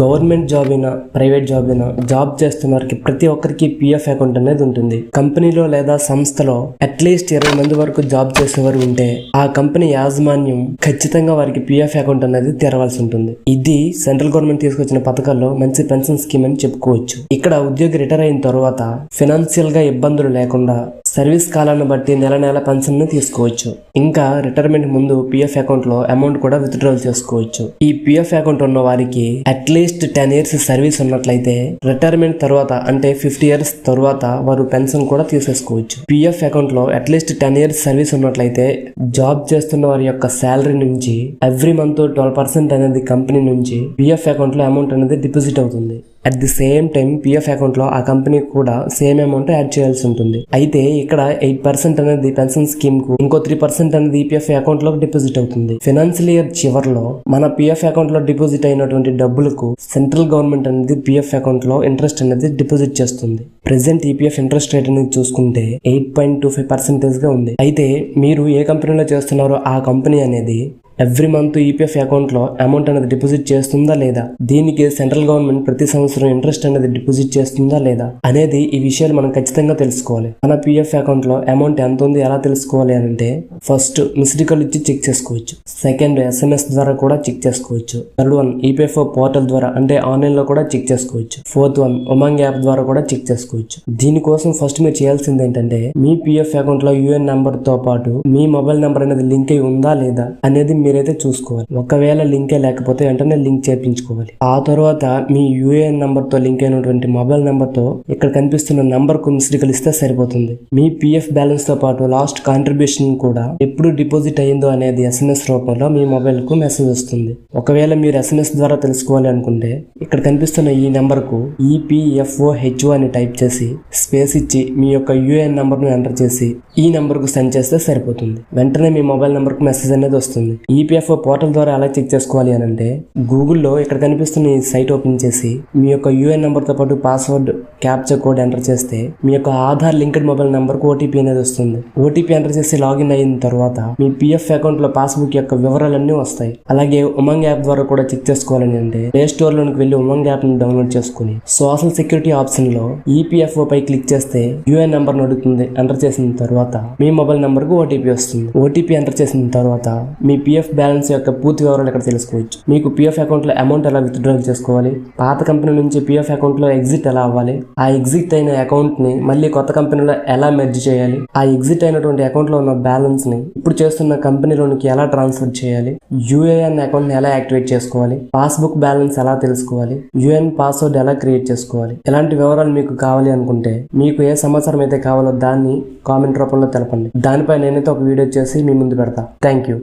Government job అయినా private job అయినా job చేస్తున్న వారికి ప్రతి ఒక్కరికి పిఎఫ్ అకౌంట్ అనేది ఉంటుంది. కంపెనీలో లేదా సంస్థలో అట్లీస్ట్ 20 మంది వరకు జాబ్ చేసేవారు ఉంటే ఆ కంపెనీ యాజమాన్యం ఖచ్చితంగా వారికి పిఎఫ్ అకౌంట్ అనేది తెరవాల్సి ఉంటుంది. ఇది సెంట్రల్ గవర్నమెంట్ తీసుకొచ్చిన పథకాల్లో మంచి పెన్షన్ స్కీమ్ అని చెప్పుకోవచ్చు. ఇక్కడ ఉద్యోగి రిటైర్ అయిన తర్వాత ఫైనాన్షియల్ గా ఇబ్బందులు లేకుండా సర్వీస్ కాలాన్ని బట్టి నెల నెల పెన్షన్ ని తీసుకోవచ్చు. ఇంకా రిటైర్మెంట్ ముందు పిఎఫ్ అకౌంట్ లో అమౌంట్ కూడా విత్డ్రాల్ చేసుకోవచ్చు. ఈ పిఎఫ్ అకౌంట్ ఉన్న వారికి అట్లీస్ట్ 10 years సర్వీస్ ఉన్నట్లయితే రిటైర్మెంట్ తర్వాత అంటే 50 years తర్వాత వారు పెన్షన్ కూడా తీసేసుకోవచ్చు. పిఎఫ్ అకౌంట్ లో అట్లీస్ట్ 10 years సర్వీస్ ఉన్నట్లయితే జాబ్ చేస్తున్న వారి యొక్క శాలరీ నుంచి ఎవ్రీ మంత్ 12% అనేది కంపెనీ నుంచి పిఎఫ్ అకౌంట్ లో అమౌంట్ అనేది డిపాజిట్ అవుతుంది. At the same time PF account లో ఆ కంపెనీ కూడా సేమ్ అమౌంట్ యాడ్ చేయాల్సి ఉంటుంది. అయితే ఇక్కడ 8% అనేది పెన్షన్ స్కీమ్ కు, ఇంకో 3% అనేది ఈపీఎఫ్ అకౌంట్ లో డిపాజిట్ అవుతుంది. ఫైనాన్షియల్ ఇయర్ చివరిలో మన పిఎఫ్ అకౌంట్ లో డిపాజిట్ అయినటువంటి డబ్బులకు సెంట్రల్ గవర్నమెంట్ అనేది పిఎఫ్ అకౌంట్ లో ఇంట్రెస్ట్ అనేది డిపాజిట్ చేస్తుంది. ప్రెసెంట్ ఈపీఎఫ్ ఇంట్రెస్ట్ రేట్ అనేది చూసుకుంటే 8.25% గా ఉంది. అయితే మీరు ఏ కంపెనీలో చేస్తున్నారో ఆ కంపెనీ అనేది ఎవ్రీ మంత్ ఈపీఎఫ్ అకౌంట్ లో అమౌంట్ అనేది డిపాజిట్ చేస్తుందా లేదా, దీనికి సెంట్రల్ గవర్నమెంట్ ప్రతి సంవత్సరం ఇంట్రెస్ట్ అనేది డిపాజిట్ చేస్తుందా లేదా అనేది ఈ విషయాలు మనం ఖచ్చితంగా తెలుసుకోవాలి. మన పిఎఫ్ అకౌంట్ లో అమౌంట్ ఎంత ఉంది ఎలా తెలుసుకోవాలి అంటే, ఫస్ట్ మిస్డ్ కాల్ ఇచ్చి చెక్ చేసుకోవచ్చు. సెకండ్ SMS ద్వారా కూడా చెక్ చేసుకోవచ్చు. థర్డ్ వన్ ఈపీఎఫ్ఓ పోర్టల్ ద్వారా అంటే ఆన్లైన్ లో కూడా చెక్ చేసుకోవచ్చు. ఫోర్త్ వన్ ఉమంగ్ యాప్ ద్వారా కూడా చెక్ చేసుకోవచ్చు. దీనికోసం ఫస్ట్ మీరు చేయాల్సింది ఏంటంటే, మీ పిఎఫ్ అకౌంట్ లో యూఎన్ నెంబర్ తో పాటు మీ మొబైల్ నెంబర్ అనేది లింక్ అయి ఉందా లేదా అనేది మీరైతే చూసుకోవాలి. ఒకవేళ లింకే లేకపోతే వెంటనే లింక్ చేయించుకోవాలి. ఆ తర్వాత మీ యూఏఎన్ నంబర్ తో లింక్ అయినటువంటి మొబైల్ నెంబర్ తో ఇక్కడ కనిపిస్తున్న నంబర్ కు మిస్డ్ కాల్ ఇస్తే సరిపోతుంది. మీ పిఎఫ్ బ్యాలెన్స్ తో పాటు లాస్ట్ కాంట్రిబ్యూషన్ కూడా ఎప్పుడు డిపాజిట్ అయ్యిందో అనేది SMS రూపంలో మీ మొబైల్ కు మెసేజ్ వస్తుంది. ఒకవేళ మీరు SMS ద్వారా తెలుసుకోవాలి అనుకుంటే ఇక్కడ కనిపిస్తున్న ఈ నెంబర్ కు EPFOHO అని టైప్ చేసి స్పేస్ ఇచ్చి మీ యొక్క యూఏఎన్ నంబర్ ను ఎంటర్ చేసి ఈ నెంబర్ కు సెండ్ చేస్తే సరిపోతుంది. వెంటనే మీ మొబైల్ నెంబర్ కు మెసేజ్ అనేది వస్తుంది. ఈపీఎఫ్ఓ పోర్టల్ ద్వారా ఎలా చెక్ చేసుకోవాలి అని అంటే, గూగుల్లో ఇక్కడ కనిపిస్తున్న ఈ సైట్ ఓపెన్ చేసి మీ యొక్క యూఎన్ నెంబర్ తో పాటు పాస్వర్డ్ క్యాప్చర్ కోడ్ ఎంటర్ చేస్తే మీ యొక్క ఆధార్ లింక్డ్ మొబైల్ నెంబర్ కు ఓటీపీ అనేది వస్తుంది. ఓటీపీ ఎంటర్ చేసి లాగిన్ అయిన తర్వాత మీ పిఎఫ్ అకౌంట్ లో పాస్బుక్ యొక్క వివరాలన్నీ వస్తాయి. అలాగే ఉమంగ్ యాప్ ద్వారా కూడా చెక్ చేసుకోవాలని అంటే ప్లే స్టోర్ లోకి వెళ్లి ఉమంగ్ యాప్ ని డౌన్లోడ్ చేసుకుని సోషల్ సెక్యూరిటీ ఆప్షన్ లో ఈపీఎఫ్ఓ పై క్లిక్ చేస్తే యూఎన్ నెంబర్ అడుగుతుంది. ఎంటర్ చేసిన తర్వాత మీ మొబైల్ నెంబర్ కు ఓటీపీ వస్తుంది. ఓటీపీ ఎంటర్ చేసిన తర్వాత మీ పిఎఫ్ బ్యాలెన్స్ యొక్క పూర్తి వివరాలు ఇక్కడ తెలుసుకోవచ్చు. మీకు పిఎఫ్ అకౌంట్ లో అమౌంట్ ఎలా విత్డ్రాల్ చేసుకోవాలి, పాత కంపెనీ నుంచి పిఎఫ్ అకౌంట్ లో ఎగ్జిట్ ఎలా అవ్వాలి, ఆ ఎగ్జిట్ అయిన అకౌంట్ ని మళ్ళీ కొత్త కంపెనీలో ఎలా మెర్జ్ చేయాలి, ఆ ఎగ్జిట్ అయినటువంటి అకౌంట్ లో ఉన్న బ్యాలెన్స్ ని ఇప్పుడు చేస్తున్న కంపెనీలోనికి ఎలా ట్రాన్స్ఫర్ చేయాలి, యూఏఎన్ అకౌంట్ ని ఎలా యాక్టివేట్ చేసుకోవాలి, పాస్బుక్ బ్యాలెన్స్ ఎలా తెలుసుకోవాలి, యూఎన్ పాస్వర్డ్ ఎలా క్రియేట్ చేసుకోవాలి, ఇలాంటి వివరాలు మీకు కావాలి అనుకుంటే మీకు ఏ సమాచారం అయితే కావాలో దాన్ని కామెంట్ రూపంలో తెలపండి. దానిపై నేనైతే ఒక వీడియో చేసి మీ ముందు పెడతా. Thank you.